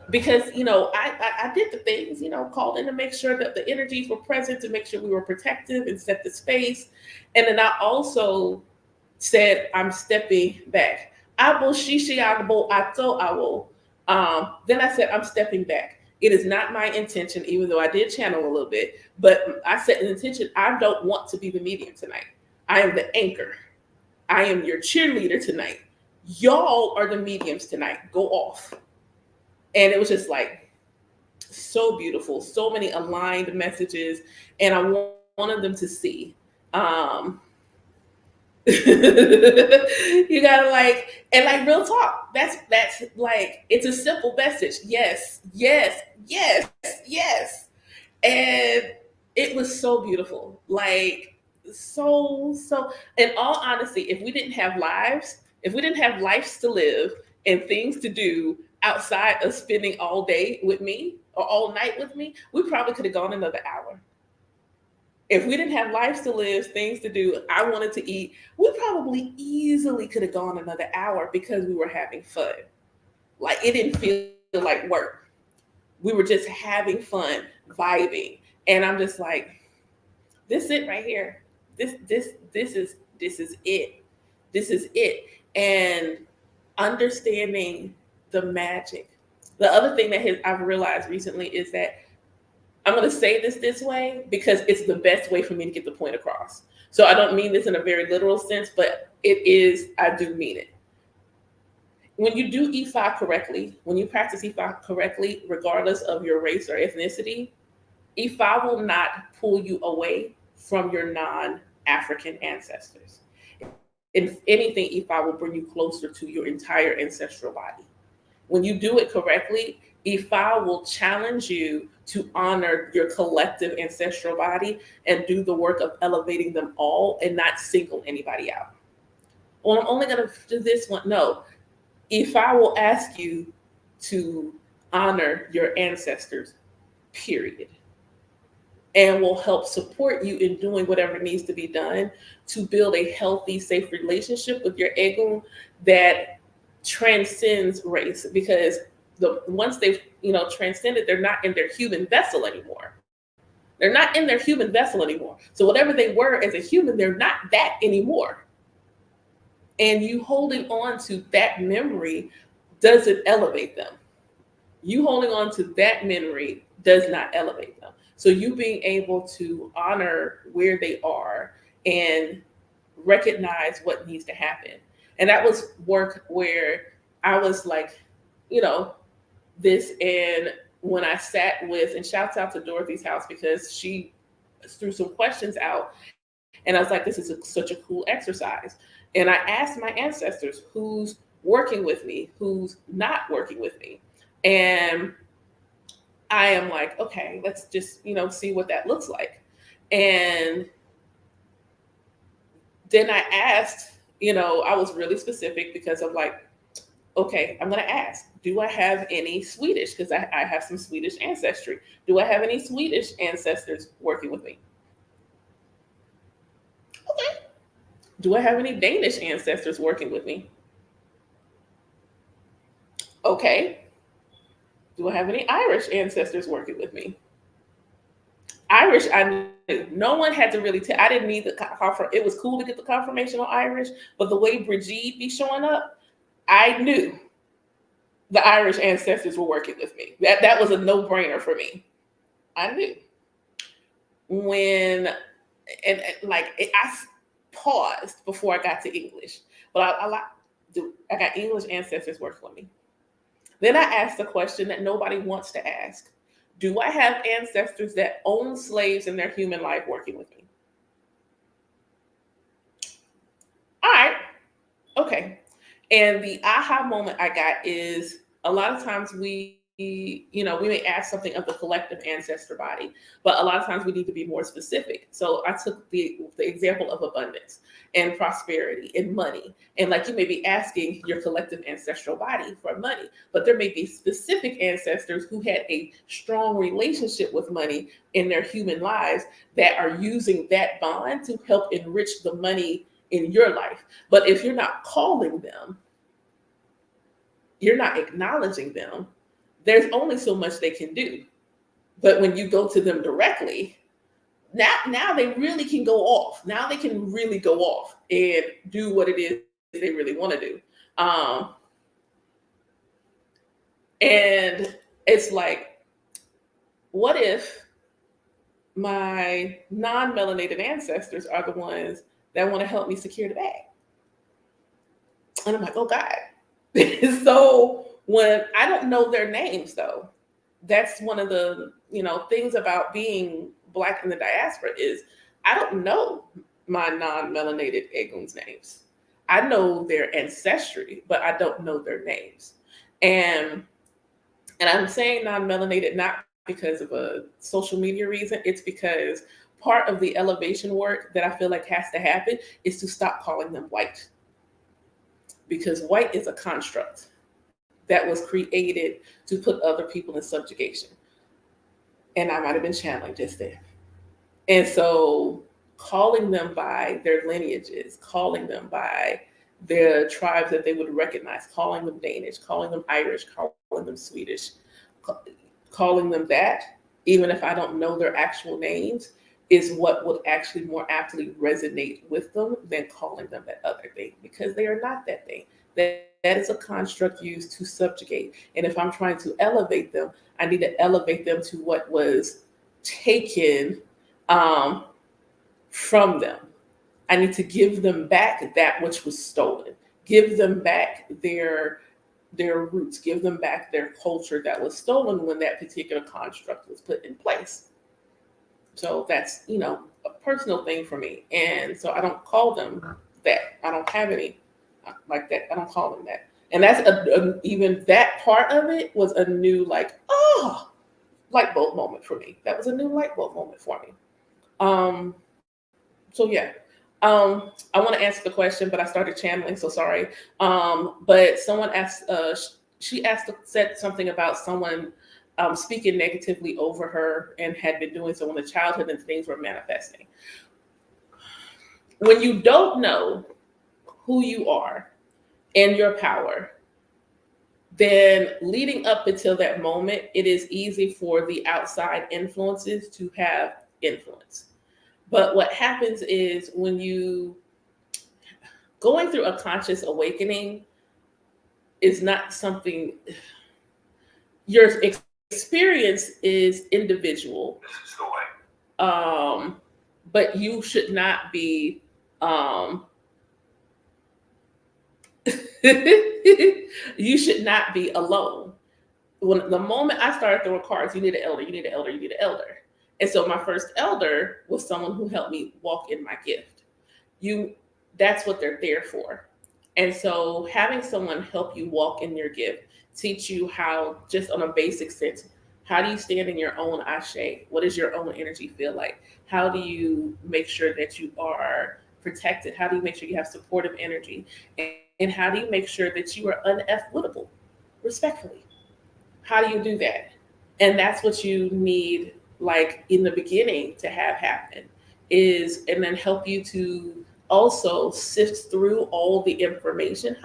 because, I did the things, called in to make sure that the energies were present, to make sure we were protective and set the space. And then I also said, I'm stepping back. Then I said, I'm stepping back. It is not my intention, even though I did channel a little bit, but I set an intention. I don't want to be the medium tonight. I am the anchor. I am your cheerleader tonight. Y'all are the mediums tonight. Go off. And it was just like so beautiful, so many aligned messages. And I wanted them to see. You gotta and real talk. That's like, it's a simple message. Yes, yes, yes, yes. And it was so beautiful. Like, so in all honesty, if we didn't have lives, if we didn't have lives to live and things to do outside of spending all day with me or all night with me, we probably could have gone another hour. If we didn't have lives to live, things to do, I wanted to eat, we probably easily could have gone another hour because we were having fun. Like, it didn't feel like work. We were just having fun, vibing. And I'm just like, this is it right here. This is it. This is it. And understanding the magic. The other thing that I've realized recently is that I'm going to say this way because it's the best way for me to get the point across. So I don't mean this in a very literal sense, but it is, I do mean it. When you do EFI correctly, when you practice EFI correctly, regardless of your race or ethnicity, EFI will not pull you away from your non-African ancestors. If anything, EFI will bring you closer to your entire ancestral body. When you do it correctly, EFI will challenge you to honor your collective ancestral body and do the work of elevating them all and not single anybody out. Well, I'm only going to do this one. No, EFI will ask you to honor your ancestors, period, and will help support you in doing whatever needs to be done to build a healthy, safe relationship with your ego that transcends race. Because once they've transcended, they're not in their human vessel anymore. They're not in their human vessel anymore. So whatever they were as a human, they're not that anymore. And you holding on to that memory doesn't elevate them. You holding on to that memory does not elevate them. So you being able to honor where they are and recognize what needs to happen. And that was work where I was like, this. And when I sat with, and shouts out to Dorothy's house because she threw some questions out. And I was like, this is such a cool exercise. And I asked my ancestors who's working with me, who's not working with me. And I am like, okay, let's just, see what that looks like. And then I asked, I was really specific because I'm like, okay, I'm going to ask, do I have any Swedish? Because I have some Swedish ancestry. Do I have any Swedish ancestors working with me? Okay. Do I have any Danish ancestors working with me? Okay. Do I have any Irish ancestors working with me? Irish, I knew. No one had to really tell. I didn't need the confirmation. It was cool to get the confirmation on Irish, but the way Brigitte be showing up, I knew the Irish ancestors were working with me. That was a no-brainer for me. I knew. I paused before I got to English, but I got English ancestors working with me. Then I asked the question that nobody wants to ask. Do I have ancestors that own slaves in their human life working with me? All right. Okay. And the aha moment I got is a lot of times we may ask something of the collective ancestor body, but a lot of times we need to be more specific. So I took the example of abundance and prosperity and money. And like you may be asking your collective ancestral body for money, but there may be specific ancestors who had a strong relationship with money in their human lives that are using that bond to help enrich the money in your life. But if you're not calling them, you're not acknowledging them, there's only so much they can do. But when you go to them directly, now they really can go off. Now they can really go off and do what it is they really want to do. And it's like, what if my non-melanated ancestors are the ones that want to help me secure the bag? And I'm like, oh God. So when I don't know their names though, that's one of the things about being Black in the diaspora is I don't know my non-melanated Egun's names. I know their ancestry, but I don't know their names. And I'm saying non-melanated not because of a social media reason. It's because part of the elevation work that I feel like has to happen is to stop calling them white. Because white is a construct that was created to put other people in subjugation. And I might have been channeling just then. And so calling them by their lineages, calling them by their tribes that they would recognize, calling them Danish, calling them Irish, calling them Swedish, calling them that, even if I don't know their actual names, is what would actually more aptly resonate with them than calling them that other thing, because they are not that thing. That is a construct used to subjugate. And if I'm trying to elevate them, I need to elevate them to what was taken um, from them. I need to give them back that which was stolen. Give them back their roots. Give them back their culture that was stolen when that particular construct was put in place. So that's, a personal thing for me. And so I don't call them that. I don't have any like that. I don't call them that. And that's even that part of it was a new, like, oh, light bulb moment for me. That was a new light bulb moment for me. So yeah. I want to answer the question, but I started channeling, so sorry. But someone asked, she asked, said something about someone speaking negatively over her and had been doing so in the childhood and things were manifesting. When you don't know who you are and your power, then leading up until that moment, it is easy for the outside influences to have influence. But what happens is when you going through a conscious awakening is not something, your experience is individual. This is the way. But you should not be you should not be alone. When the moment I started throwing cards, you need an elder, you need an elder, you need an elder. And so my first elder was someone who helped me walk in my gift. That's what they're there for. And so having someone help you walk in your gift, teach you how, just on a basic sense, how do you stand in your own ashe? What does your own energy feel like? How do you make sure that you are protected? How do you make sure you have supportive energy? And how do you make sure that you are unf-wittable, respectfully? How do you do that? And that's what you need, like in the beginning, to have happen and then help you to also sift through all the information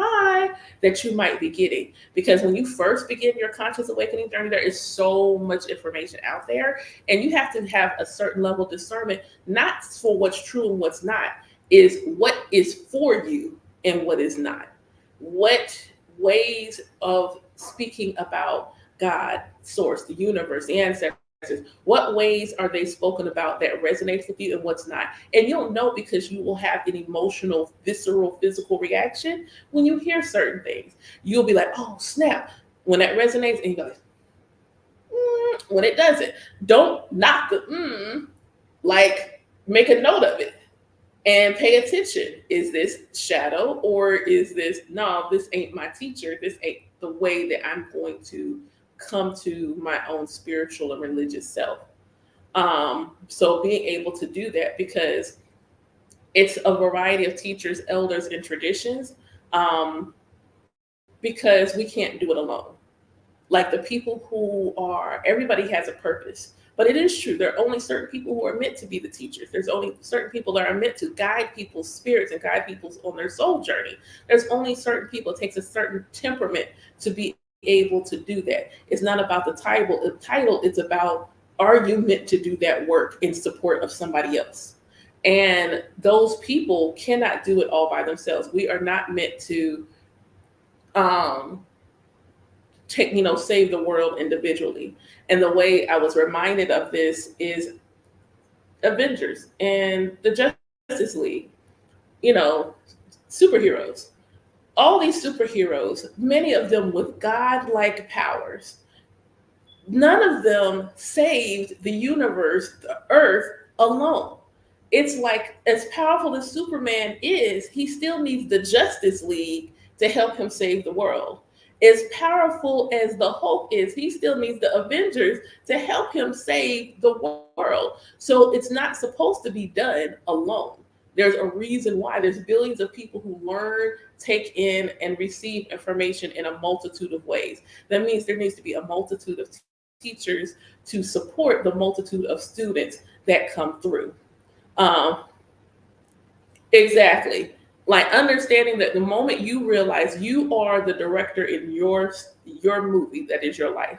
that you might be getting. Because when you first begin your conscious awakening journey, there is so much information out there, and you have to have a certain level of discernment, not for what's true and what's not, is what is for you and what is not. What ways of speaking about God, source, the universe, the ancestors, what ways are they spoken about that resonates with you and what's not? And you'll know because you will have an emotional, visceral, physical reaction when you hear certain things. You'll be like, oh, snap, when that resonates, and you go, when it doesn't. Don't knock the like make a note of it and pay attention. Is this shadow, or is this, no, this ain't my teacher. This ain't the way that I'm going to come to my own spiritual and religious self. So being able to do that, because it's a variety of teachers, elders, and traditions, because we can't do it alone. Like the people everybody has a purpose. But it is true, there are only certain people who are meant to be the teachers. There's only certain people that are meant to guide people's spirits and guide people on their soul journey. There's only certain people, it takes a certain temperament to be able to do that. It's not about the title. The title is about, are you meant to do that work in support of somebody else? And those people cannot do it all by themselves. We are not meant to save the world individually. And the way I was reminded of this is Avengers and the Justice League, superheroes. All these superheroes, many of them with godlike powers, none of them saved the universe, the earth, alone. It's like, as powerful as Superman is, he still needs the Justice League to help him save the world. As powerful as the Hulk is, he still needs the Avengers to help him save the world. So it's not supposed to be done alone. There's a reason why. There's billions of people who learn, take in, and receive information in a multitude of ways. That means there needs to be a multitude of teachers to support the multitude of students that come through. Exactly. Like understanding that the moment you realize you are the director in your movie, that is your life,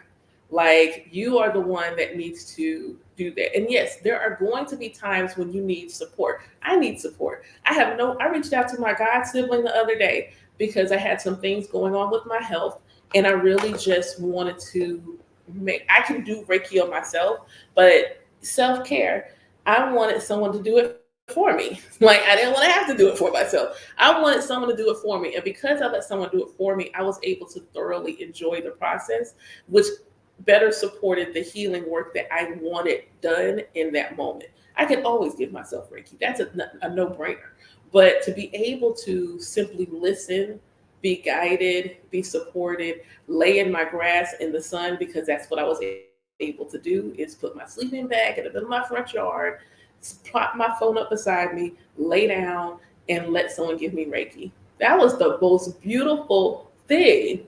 like you are the one that needs to do that. And yes, there are going to be times when you need support. I need support. I reached out to my god sibling the other day. because I had some things going on with my health, and I really just wanted to I can do Reiki on myself, but self care, I wanted someone to do it for me. Like, I didn't want to have to do it for myself. I wanted someone to do it for me. And because I let someone do it for me, I was able to thoroughly enjoy the process, which better supported the healing work that I wanted done in that moment. I can always give myself Reiki. That's a no brainer. But to be able to simply listen, be guided, be supported, lay in my grass in the sun, because that's what I was able to do, is put my sleeping bag in the middle of my front yard, prop my phone up beside me, lay down, and let someone give me Reiki. That was the most beautiful thing.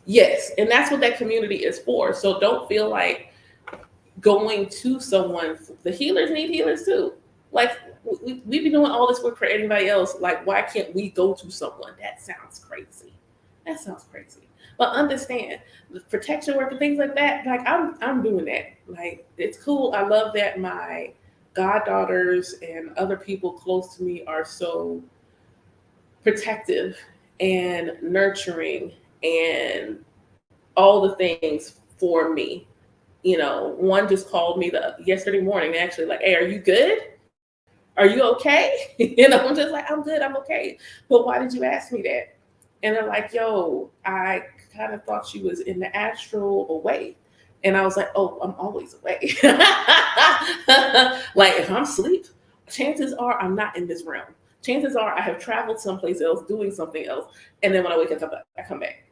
Yes, and that's what that community is for. So don't feel like going to someone. The healers need healers too. Like, we be doing all this work for anybody else. Like, why can't we go to someone? That sounds crazy. That sounds crazy. But understand, the protection work and things like that. Like, I'm doing that. Like, it's cool. I love that my goddaughters and other people close to me are so protective and nurturing and all the things for me. One just called me yesterday morning, actually, like, "Hey, are you good? Are you okay?" I'm just like, "I'm good, I'm okay." But why did you ask me that? And they're like, "Yo, I kind of thought you was in the astral away." And I was like, "Oh, I'm always away." Like, if I'm asleep, chances are I'm not in this realm. Chances are I have traveled someplace else doing something else. And then when I wake up, I come back.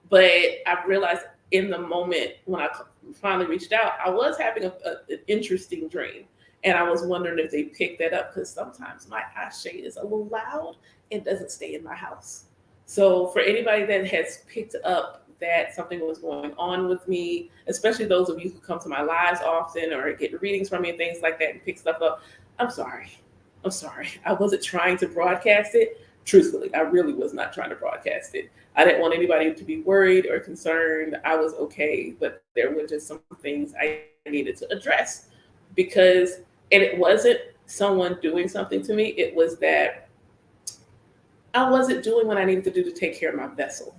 But I realized in the moment when I finally reached out, I was having an interesting dream. And I was wondering if they picked that up, because sometimes my eye shade is a little loud and doesn't stay in my house. So for anybody that has picked up that something was going on with me, especially those of you who come to my lives often or get readings from me and things like that and pick stuff up, I'm sorry. I'm sorry. I wasn't trying to broadcast it. Truthfully, I really was not trying to broadcast it. I didn't want anybody to be worried or concerned. I was okay, but there were just some things I needed to address, because, and it wasn't someone doing something to me, it was that I wasn't doing what I needed to do to take care of my vessel.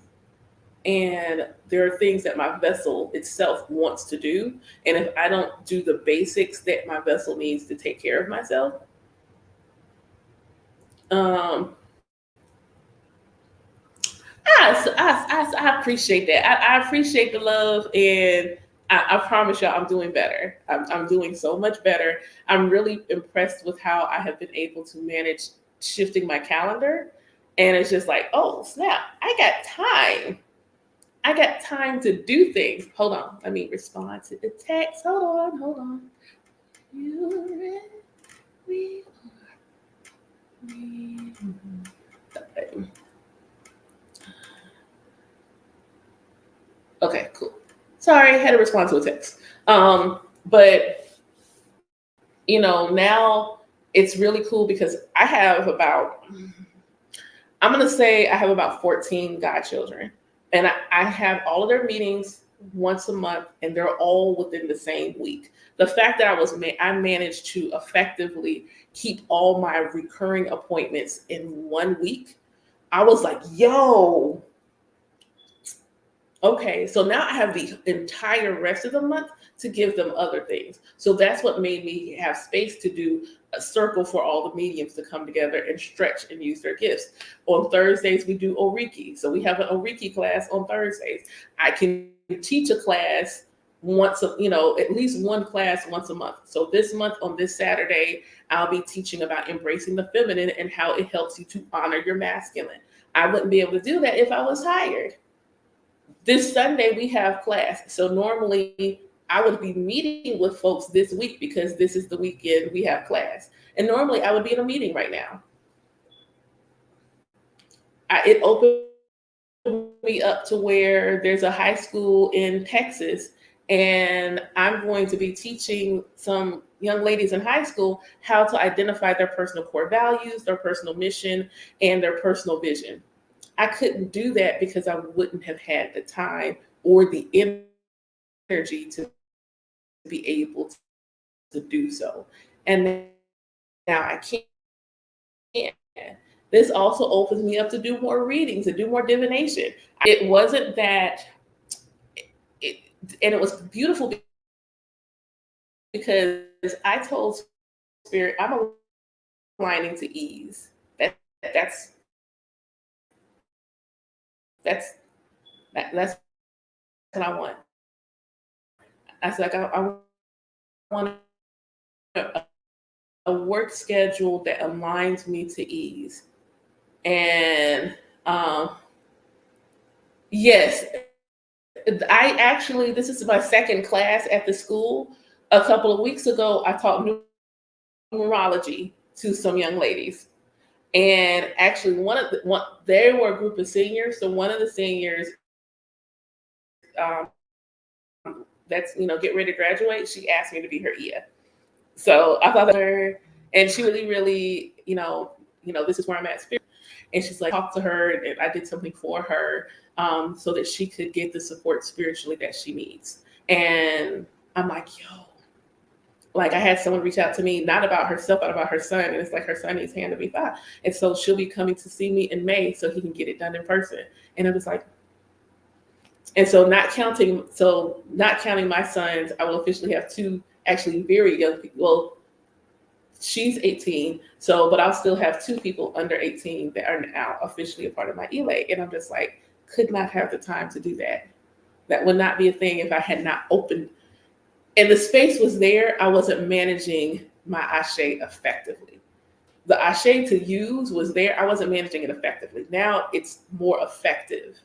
And there are things that my vessel itself wants to do. And if I don't do the basics that my vessel needs to take care of myself, um, I appreciate that. I appreciate the love, and I promise y'all, I'm doing better. I'm doing so much better. I'm really impressed with how I have been able to manage shifting my calendar, and it's just like, oh snap, I got time. I got time to do things. Hold on, let me respond to the text. Hold on. You ready? Okay. Okay, cool. Sorry, I had to respond to a text. But now it's really cool because I have about, I'm gonna say I have about 14 godchildren, and I have all of their meetings once a month, and they're all within the same week. The fact that I managed to effectively keep all my recurring appointments in 1 week, I was like, yo, okay, so now I have the entire rest of the month to give them other things. So that's what made me have space to do a circle for all the mediums to come together and stretch and use their gifts. On Thursdays, we do Oriki. So we have an Oriki class on Thursdays. I can teach a class at least one class once a month. So this month on this Saturday, I'll be teaching about embracing the feminine and how it helps you to honor your masculine. I wouldn't be able to do that if I was tired. This Sunday we have class. So normally I would be meeting with folks this week because this is the weekend we have class. And normally I would be in a meeting right now. It opened me up to where there's a high school in Texas, and I'm going to be teaching some young ladies in high school how to identify their personal core values, their personal mission, and their personal vision. I couldn't do that because I wouldn't have had the time or the energy to be able to do so. And now I can. this also opens me up to do more readings and do more divination. It wasn't that it, and it was beautiful because I told Spirit, I'm aligning to ease. That's that's that's what I want. I said, like, I want a work schedule that aligns me to ease. And yes, I actually, this is my second class at the school. A couple of weeks ago, I taught numerology to some young ladies. And actually, they were a group of seniors. So one of the seniors, that's get ready to graduate, she asked me to be her EA. So I thought that her, and she really, this is where I'm at spirit. And she's like, talk to her, and I did something for her, so that she could get the support spiritually that she needs. And I'm like, yo, like I had someone reach out to me, not about herself, but about her son. And it's like her son needs hand to be 5. And so she'll be coming to see me in May so he can get it done in person. And it was like, and so not counting my sons, I will officially have 2 actually very young people. Well, she's 18, but I'll still have 2 people under 18 that are now officially a part of my ELA. And I'm just like, could not have the time to do that. That would not be a thing if I had not opened. And the space was there. I wasn't managing my Ashe effectively. The Ashe to use was there. I wasn't managing it effectively. Now it's more effective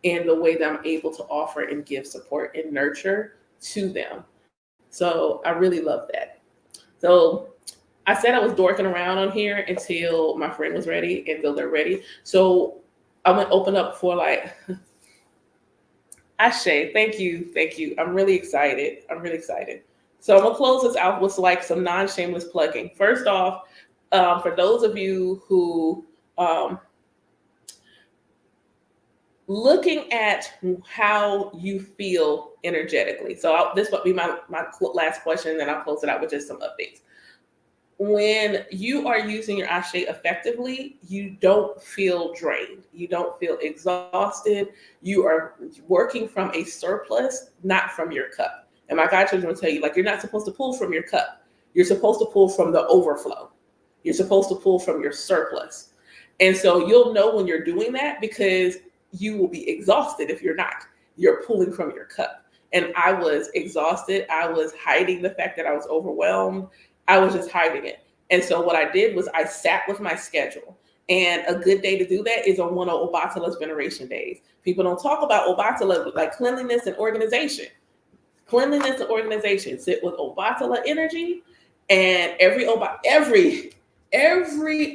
in the way that I'm able to offer and give support and nurture to them. So I really love that. So I said I was dorking around on here until my friend was ready, until they're ready. So I'm gonna open up for like Ashe. Thank you. I'm really excited. So I'm gonna close this out with like some non-shameless plugging. First off, for those of you who looking at how you feel energetically. So this will be my last question, and then I'll close it out with just some updates. When you are using your Ashe effectively, you don't feel drained. You don't feel exhausted. You are working from a surplus, not from your cup. And my God children will tell you, like, you're not supposed to pull from your cup. You're supposed to pull from the overflow. You're supposed to pull from your surplus. And so you'll know when you're doing that because you will be exhausted if you're not. You're pulling from your cup. And I was exhausted. I was hiding the fact that I was overwhelmed. I was just hiding it. And so what I did was I sat with my schedule. And a good day to do that is on one of Obatala's veneration days. People don't talk about Obatala like cleanliness and organization. Cleanliness and organization. Sit with Obatala energy, and every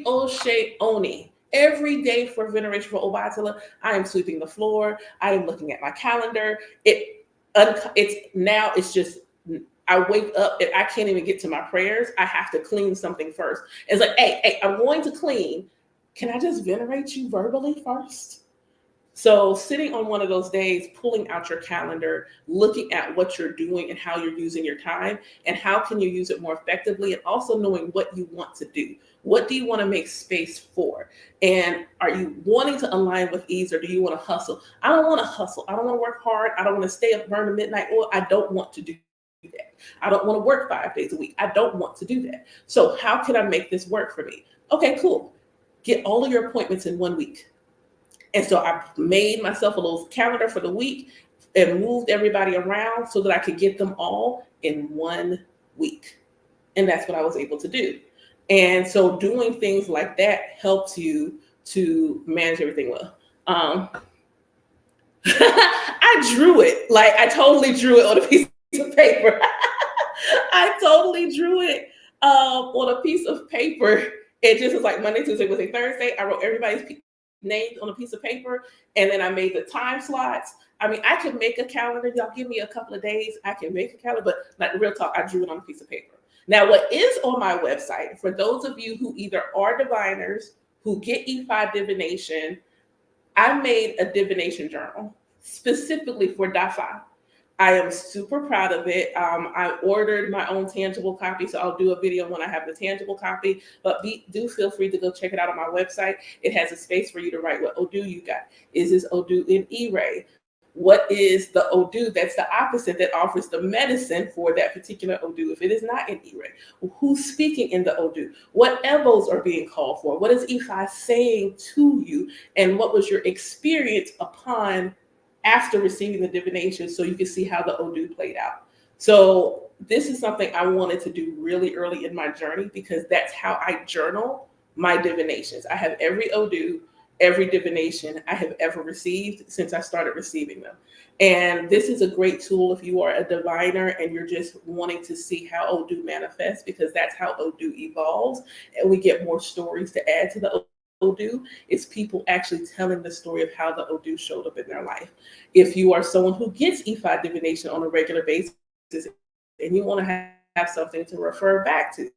Oshe Oni, every day for veneration for Obatala, I am sweeping the floor. I am looking at my calendar. It's just, I wake up and I can't even get to my prayers. I have to clean something first. It's like, hey, I'm going to clean. Can I just venerate you verbally first? So sitting on one of those days, pulling out your calendar, looking at what you're doing and how you're using your time and how can you use it more effectively, and also knowing what you want to do. What do you want to make space for? And are you wanting to align with ease, or do you want to hustle? I don't want to hustle. I don't want to work hard. I don't want to stay up, burn the midnight oil. I don't want to do that. I don't want to work 5 days a week. I don't want to do that. So how can I make this work for me? Okay, cool. Get all of your appointments in 1 week. And so I made myself a little calendar for the week and moved everybody around so that I could get them all in 1 week. And that's what I was able to do. And so doing things like that helps you to manage everything well. I drew it. Like I totally drew it on a piece of paper. I totally drew it on a piece of paper. It just was like Monday, Tuesday, Wednesday, Thursday. I wrote everybody's names on a piece of paper, and then I made the time slots. I mean, I can make a calendar. Y'all give me a couple of days. I can make a calendar, but like real talk, I drew it on a piece of paper. Now, what is on my website, for those of you who either are diviners, who get E5 divination, I made a divination journal specifically for DAFA. I am super proud of it. I ordered my own tangible copy, so I'll do a video when I have the tangible copy. But do feel free to go check it out on my website. It has a space for you to write what Odu you got. Is this Odu in E-Ray? What is the Odu that's the opposite that offers the medicine for that particular Odu if it is not in E-Ray? Who's speaking in the Odu? What evos are being called for? What is Ifa saying to you? And what was your experience upon after receiving the divination, so you can see how the Odu played out. So this is something I wanted to do really early in my journey because that's how I journal my divinations. I have every Odu, every divination I have ever received since I started receiving them. And this is a great tool if you are a diviner and you're just wanting to see how Odu manifests, because that's how Odu evolves. And we get more stories to add to the Odu. It's people actually telling the story of how the Odu showed up in their life. If you are someone who gets Ifa divination on a regular basis and you want to have something to refer back to,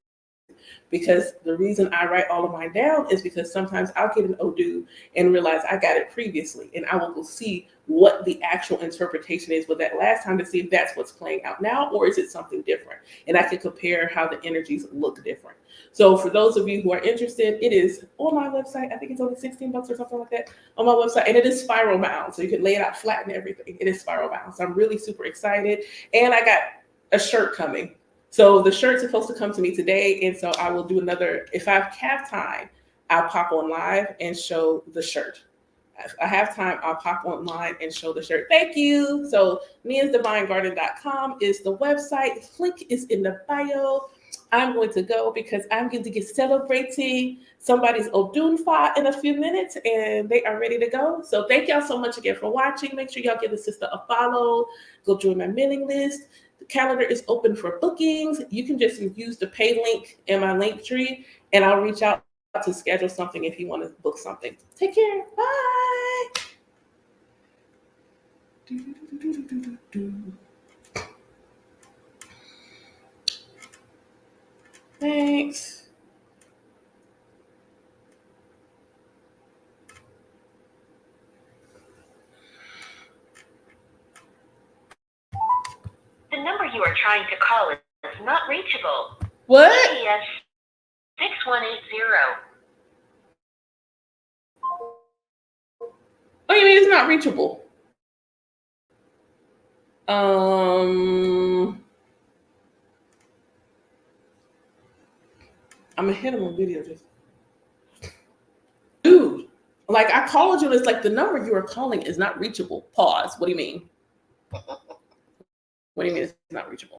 because the reason I write all of mine down is because sometimes I'll get an Odu and realize I got it previously, and I will go see what the actual interpretation is with that last time to see if that's what's playing out now, or is it something different? And I can compare how the energies look different. So for those of you who are interested, it is on my website. I think it's only $16 or something like that on my website, and it is spiral bound, so you can lay it out flat and everything. It is spiral bound, so I'm really super excited, and I got a shirt coming. So the shirt's supposed to come to me today, and so I will do another. If I have time, I'll pop on live and show the shirt. If I have time, I'll pop online and show the shirt. Thank you. So niasdivinegarden.com is the website. Link is in the bio. I'm going to go because I'm going to get celebrating somebody's Odunfa in a few minutes, and they are ready to go. So thank y'all so much again for watching. Make sure y'all give the sister a follow. Go join my mailing list. The calendar is open for bookings. You can just use the pay link in my link tree, and I'll reach out to schedule something if you want to book something. Take care. Bye. Thanks. The number you are trying to call is not reachable. What? Yes. 6180. Oh, you mean it's not reachable? I'm gonna hit him on video just. Dude, like I called you and it's like the number you are calling is not reachable. Pause. What do you mean? What do you mean it's not reachable?